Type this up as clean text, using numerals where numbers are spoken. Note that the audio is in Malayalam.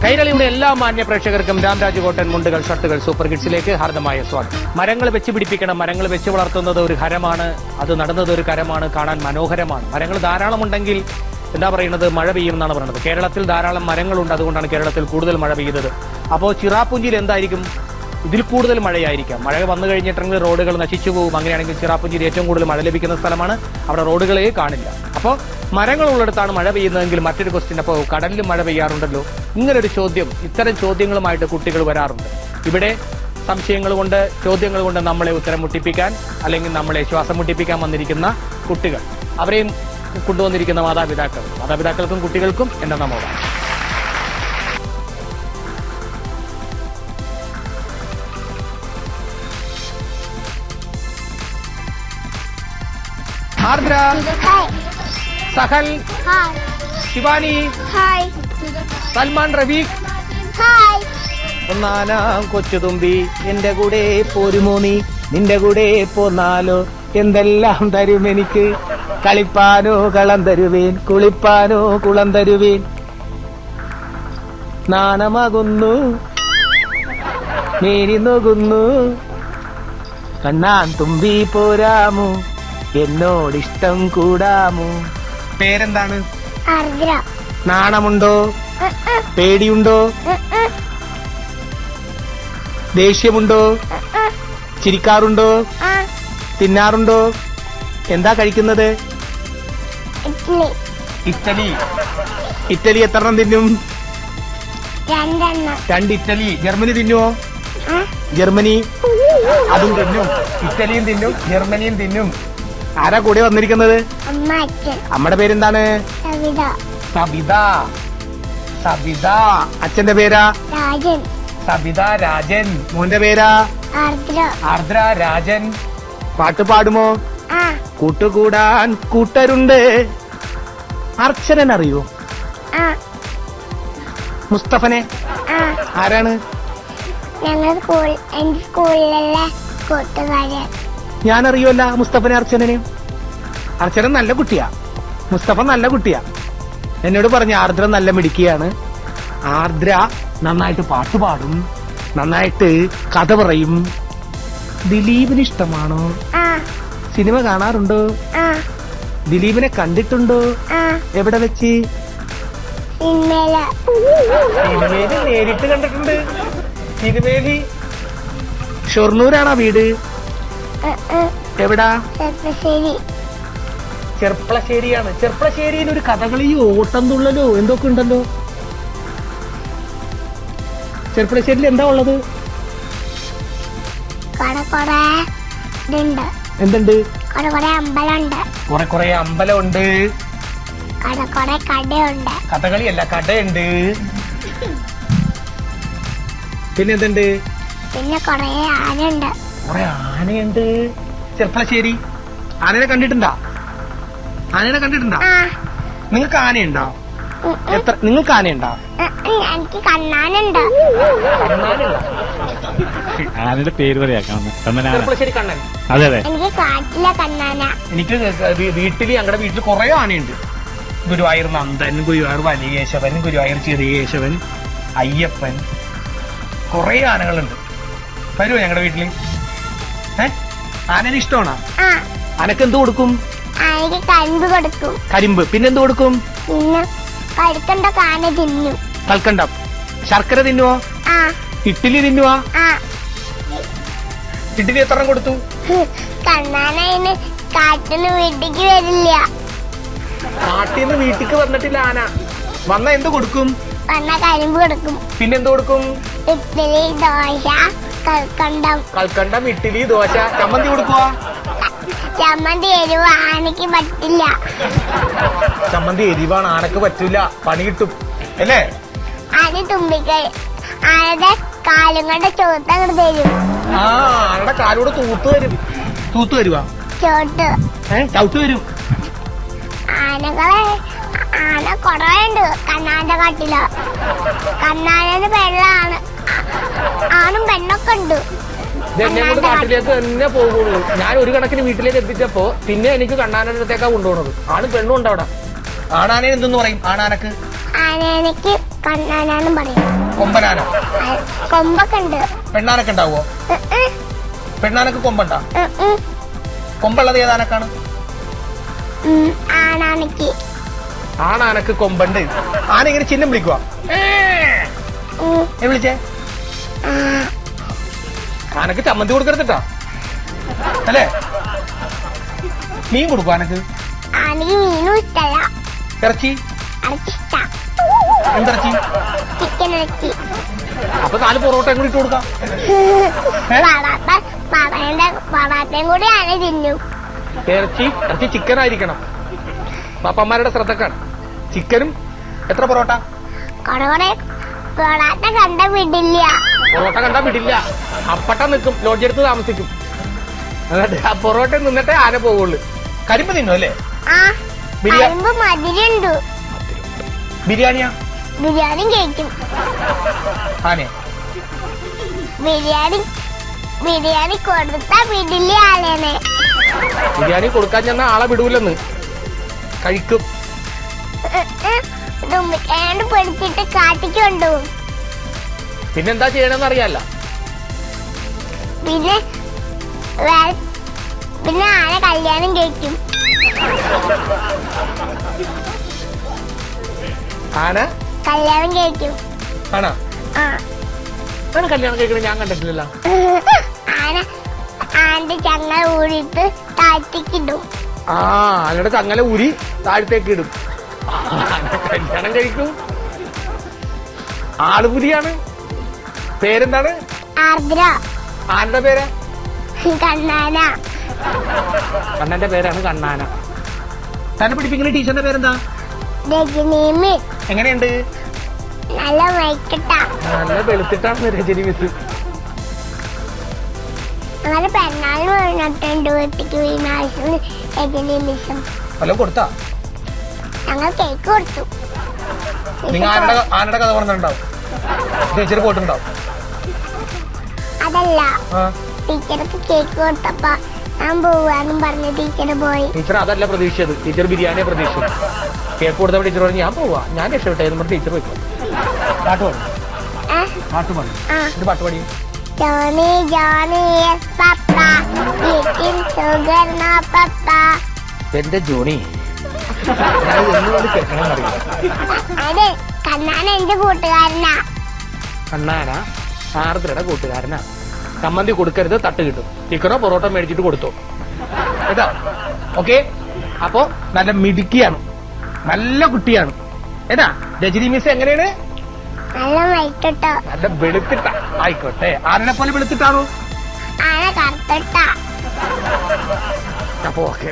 കൈരളിയുടെ എല്ലാ മാന്യ പ്രേക്ഷകർക്കും രാംരാജ് കോട്ടൻ മുണ്ടുകൾ ഷർട്ടുകൾ സൂപ്പർ കിഡ്സിലേക്ക് ഹാർദമായ സ്വാഗതം. മരങ്ങൾ വെച്ച് പിടിപ്പിക്കണം, മരങ്ങൾ വെച്ച് വളർത്തുന്നത് ഒരു ഹരമാണ്, അത് നടന്നത് ഒരു കരമാണ്, കാണാൻ മനോഹരമാണ്. മരങ്ങൾ ധാരാളമുണ്ടെങ്കിൽ എന്താ പറയുന്നത്, മഴ പെയ്യും എന്നാണ് പറയുന്നത്. കേരളത്തിൽ ധാരാളം മരങ്ങളുണ്ട്, അതുകൊണ്ടാണ് കേരളത്തിൽ കൂടുതൽ മഴ പെയ്തത്. അപ്പോൾ ചിറാപ്പുഞ്ചിയിൽ എന്തായിരിക്കും, ഇതിൽ കൂടുതൽ മഴയായിരിക്കാം. മഴ വന്നു കഴിഞ്ഞിട്ടുണ്ടെങ്കിൽ റോഡുകൾ നശിച്ചു പോകും. അങ്ങനെയാണെങ്കിൽ ചിറാപ്പുഞ്ചിയിൽ ഏറ്റവും കൂടുതൽ മഴ ലഭിക്കുന്ന സ്ഥലമാണ്, അവിടെ റോഡുകളെ കാണില്ല. അപ്പോൾ മരങ്ങളുള്ളിടത്താണ് മഴ പെയ്യുന്നതെങ്കിൽ മറ്റൊരു ക്വസ്റ്റ്യൻ, അപ്പോൾ കടലിൽ മഴ പെയ്യാറുണ്ടല്ലോ, ഇങ്ങനൊരു ചോദ്യം, ഇത്തരം ചോദ്യങ്ങളുമായിട്ട് കുട്ടികൾ വരാറുണ്ട്. ഇവിടെ സംശയങ്ങൾ കൊണ്ട്, ചോദ്യങ്ങൾ കൊണ്ട് നമ്മളെ ഉത്തരം മുട്ടിപ്പിക്കാൻ അല്ലെങ്കിൽ നമ്മളെ ശ്വാസം മുട്ടിപ്പിക്കാൻ വന്നിരിക്കുന്ന കുട്ടികൾ, അവരെയും കൊണ്ടുവന്നിരിക്കുന്ന മാതാപിതാക്കൾക്കും കുട്ടികൾക്കും എന്റെ നമോദാനം. ആർദ്ര, സഹൽ, ശിവാനി, സൽമാൻ, റബീഖ്, ഒന്നാനാം കൊച്ചുതുമ്പി എന്റെ കൂടെ പോരുമോ നീ, നിന്റെ കൂടെ പോന്നാലോ എന്തെല്ലാം തരും എനിക്ക്, കളിപ്പാനോ കളം തരുവേൻ, കുളിപ്പാനോ കുളം തരുവേൻ, നാണമാകുന്നു മേരി നോകുന്നു, കണ്ണാൻ തുമ്പി പോരാമോ എന്നോടിഷ്ടം കൂടാമോ. പേരെന്താണ്? നാണമുണ്ടോ? പേടിയുണ്ടോ? ദേഷ്യമുണ്ടോ? ചിരിക്കാറുണ്ടോ? തിന്നാറുണ്ടോ? എന്താ കഴിക്കുന്നത്? ഇറ്റലി. ഇറ്റലി എത്രണ്ണം തിന്നും? 2 ഇറ്റലി. ജർമ്മനി തിന്നുവോ? ജർമ്മനി അതും തിന്നും, ഇറ്റലിയും തിന്നും, ജർമ്മനിയും തിന്നും. ആരാ കൂടെ വന്നിരിക്കുന്നത്? അമ്മയുടെ പേരെന്താണ്? സബിത. സബിത. അച്ഛന്റെ പേരാ? സബിത രാജൻ. മോന്റെ പേരാ? ആർദ്ര രാജൻ. പാട്ട് പാടുമോ? കൂട്ടുകൂടാൻ കൂട്ടരുണ്ട്. അർച്ചനൻ അറിയോ? മുസ്തഫനെ? ആരാണ്? ഞാൻ അറിയുമല്ല മുസ്തഫനെ, അർച്ചനനെയും. അർച്ചനൻ നല്ല കുട്ടിയാ, മുസ്തഫ നല്ല കുട്ടിയാ. എന്നോട് പറഞ്ഞ ആർദ്ര നല്ല മിടുക്കിയാണ്. ആർദ്ര നന്നായിട്ട് പാട്ട് പാടും, നന്നായിട്ട് കഥ പറയും. ദിലീപിന് ഇഷ്ടമാണോ? സിനിമ കാണാറുണ്ടോ? ദിലീപിനെ കണ്ടിട്ടുണ്ടോ? എവിടെ വെച്ച്? സിനിമയില് നേരിട്ട് കണ്ടിട്ടുണ്ട്. സിനിമയില് ഷൊർണൂരാണോ വീട്? എവിടാ? ചെർപ്പളശ്ശേരിയാണ്. ചെർപ്പളശ്ശേരിയിൽ ഒരു കഥകളിയോ ഓട്ടം തുള്ളലോ എന്തൊക്കെ ഉണ്ടല്ലോ. ചെർപ്പളശ്ശേരിയിൽ എന്താ ഉള്ളത്? എന്തുണ്ട്? കുറെ അമ്പലമുണ്ട്. കഥകളിയല്ല, കടയുണ്ട്. പിന്നെന്തുണ്ട്? പിന്നെ കുറെ ആനയുണ്ട്. കുറെ ആനയുണ്ട് ചെർപ്പളശ്ശേരി. ആനയെ കണ്ടിട്ടുണ്ടോ? ആനയെ കണ്ടിട്ടുണ്ടോ? നിങ്ങൾക്ക് ആനയുണ്ടോ? നിങ്ങൾക്ക് ആനയുണ്ടോ? എനിക്ക് കണ്ണാനുണ്ട്. ആനയുടെ പേര് പറയാ? ചെർപ്പളശ്ശേരി കണ്ണൻ. അതെ അതെ, എനിക്ക് കാട്ടിലെ കണ്ണാന. എനിക്ക് വീട്ടില്, ഞങ്ങളുടെ വീട്ടിൽ കുറെ ആനയുണ്ട്. ഗുരുവായൂർ നന്ദൻ, ഗുരുവായൂർ വലിയേശവൻ, ഗുരുവായൂർ ചെറിയേശവൻ, അയ്യപ്പൻ, കുറെ ആനകളുണ്ട്. വരുമോ ഞങ്ങളുടെ വീട്ടില്? ആനന് ഇഷ്ടമാണോ? അനക്ക് എന്ത് കൊടുക്കും? കരിമ്പ് കൊടുക്കും. കരിമ്പ്. പിന്നെന്ത് കൊടുക്കും? പിന്നെ കൽക്കണ്ടൊക്കെ ആന തിന്നും. കൽക്കണ്ടം. ശർക്കര തിന്നുവോ? ഇഡ്ഡലി തിന്നുവോ? ഇഡ്ഡലി എത്ര കൊടുത്തു? കണ്ണാനതിന് കാട്ടിന്ന് വീട്ടിക്ക് വരില്ല. കാട്ടിന്ന് വീട്ടിക്ക് വന്നിട്ടില്ല ആന. വന്ന എന്ത് കൊടുക്കും? വന്ന കരിമ്പ് കൊടുക്കും. പിന്നെന്ത് കൊടുക്കും? ഇഡ്ഡലി, ദോശ, കൽക്കണ്ടം. കൽക്കണ്ടം, ഇഡ്ഡലി, ദോശ. ചമ്മന്തി കൊടുക്കുവാ? ചമ്മന്തി എരിവ് ആനക്ക് പറ്റില്ല. ചമ്മന്തി എരിവാണ്, ആനക്ക് പറ്റില്ല, പണി കിട്ടും അല്ലേ? ആന തുമ്പിക്കൈ ആനയുടെ കാലും കൊണ്ട് ചോത്തങ്ങോട്ട് തരും. ആനയുടെ കാലോട് തൂത്ത് തരും. തൂത്ത് തരുവാ? ചവിട്ട് വരും. ആന കൊറേ ഉണ്ട് കണ്ണാന്റെ കാട്ടില്. കണ്ണാനന് പെണ്ണാണ്, ആണും പെണ്ണൊക്കെ ഉണ്ട്. ഞങ്ങളുടെ കാട്ടിലേക്ക് തന്നെ പോകുള്ളൂ. ഞാൻ ഒരു കണക്കിന് വീട്ടിലേക്ക് എത്തിച്ചപ്പോ പിന്നെ എനിക്ക് കണ്ണാനടുത്തേക്കാ കൊണ്ടുപോകുന്നത്. ആണും പെണ്ണും ഉണ്ട് അവിടെ. ആണാനെ എന്തെന്ന് പറയും? ആണാനക്ക് ആനക്ക് കണ്ണാനാന്നും പറയും. കൊമ്പനാന. കൊമ്പൊക്കെ ഉണ്ട്. പെണ്ണാനൊക്കെ ഉണ്ടാവോ? പെണ്ണാനക്ക് കൊമ്പുണ്ടാ? കൊമ്പുള്ളത് ഏതാനക്കാണ്? ആണാനക്ക്. ആണാനക്ക് കൊമ്പുണ്ട്. ആന ഇങ്ങനെ ചിഹ്നം വിളിക്കുക. വിളിച്ചേ ആനക്ക് ചമ്മന്തി കൊടുക്കരുത്തിട്ടാ അല്ലേ? മീൻ കൊടുക്കും ആനക്ക്? ആനക്ക് മീനും ഇഷ്ടല്ല. ഇറച്ചി? ഇഷ്ട. എന്തിറച്ചി? ചിക്കൻ ഇറച്ചി. അപ്പൊ 4 പൊറോട്ട കൂടി ഇട്ട് കൊടുക്കാം. പൊറാട്ടയും കൂടി ആന തിന്നും. ഇറച്ചി ചിക്കൻ ആയിരിക്കണം. പാപ്പന്മാരുടെ ശ്രദ്ധക്കാണ്. ചിക്കനും എത്ര പൊറോട്ട? കൊറേ പൊറാട്ട കണ്ട വിടില്ല. പൊറോട്ട കണ്ടാ വിടില്ല. അപ്പട്ട നിൽക്കും, ലോഡ്ജ് എടുത്ത് താമസിക്കും. എന്നിട്ട് ആ പൊറോട്ട നിന്നിട്ടേ ആന പോവുള്ളൂ. കരിമ്പ് തിന്നു അല്ലേ? കരിമ്പ് മധുരണ്ട്. ബിരിയാണിയാ? ബിരിയാണിയും കഴിക്കും. ആനെ ബിരിയാണി കൊടുത്താ വിടില്ല ആനേനെ. ബിരിയാണി കൊടുക്കാൻ ചെന്ന ആളെ വിടൂലെന്ന്. കഴിക്കും. തുമ്പിക്കൈകൊണ്ട് പിടിച്ചിട്ട് കാട്ടിക്ക് കൊണ്ടുപോകും. പിന്നെന്താ ചെയ്യണമെന്ന് അറിയാല്ല. പിന്നെ ആന കല്യാണം കഴിക്കും. ആന കല്യാണം കഴിക്കും. ആണോ? ആ. ആന കല്യാണം കഴിക്കണം ഞാൻ കണ്ടിട്ടില്ലല്ലോ. ആന്റെ ചങ്ങല ഊരിട്ട് താഴ്ത്തിക്കിടും. ആനയുടെ ചങ്ങല ഊരി താഴത്തേക്ക് ഇടും. ആന കല്യാണം കഴിക്കും. ആളുപുലിയാണ്. പേരെന്താണ്? ആർദ്ര. ആനയുടെ പേര്? കണ്ണാന. കണ്ണന്റെ പേരാണ് കണ്ണാന. തന്നെ പഠിപ്പിക്കുന്ന ടീച്ചറിന്റെ പേരെന്താ? രജനീമി. എങ്ങനെയുണ്ട്? നല്ല വൈകിട്ട. നല്ല വെളുത്തിട്ടാണ് രജനി മിസ്. അങ്ങനെ പെരുന്നാളിന് പറഞ്ഞിട്ടുണ്ട് വീട്ടിക്ക് വീണാഴ്ച രജനി മിസ്സും. വല്ലതും കൊടുത്താ? ഞങ്ങൾ കേക്ക് കൊടുത്തു. നിങ്ങൾ ആനയുടെ കഥ പറഞ്ഞിട്ടുണ്ടാവും. ടീച്ചർ പോയിട്ടുണ്ടാവും. അതല്ല, ടീച്ചർക്ക് കേക്ക് കൊടുത്തപ്പോ ഞാൻ പോവാന്നും പറഞ്ഞ് ടീച്ചർ പോയി. ടീച്ചർ അതല്ല പ്രതീക്ഷിച്ചത്. ടീച്ചർ ബിരിയാണിയെ പ്രതീക്ഷിച്ചത്. കേക്ക് കൊടുത്തപ്പോൾ ടീച്ചർ പറഞ്ഞു ഞാൻ പോവാ, ഞാൻ രക്ഷപ്പെട്ടേന്ന് പറഞ്ഞ് ടീച്ചർ പോയിക്കോ. പാട്ട് പാടും. പാട്ട് പാടും. ഇത് പാട്ട് പാടി. Johnny Johnny yes papa eating sugar no papa. എന്റെ ജോണി എന്തുകൊണ്ട് കേൾക്കണമെന്നറിയില്ല. അതെ, കണ്ണാന എന്റെ കൂട്ടുകാരനാ. കണ്ണാന ആർദ്രയുടെ കൂട്ടുകാരനാ. ചമ്മന്തി കൊടുക്കരുത്, തട്ട് കിട്ടും. ചിക്കനോ പൊറോട്ട മേടിച്ചിട്ട് കൊടുത്തോ കേട്ടോ. ഓക്കെ. അപ്പോ നല്ല മിടുക്കിയാണ്, നല്ല കുട്ടിയാണ്. ഏതാ രജനി മിസ്? എങ്ങനെയാണ്? നല്ല വൈകിട്ടോ. നല്ല വെളുത്തിട്ട. ആയിക്കോട്ടെ. ആനനെ പോലെ വെളുത്തിട്ടാണോ? ആന കറുത്തിട്ട. അപ്പൊ ഓക്കെ.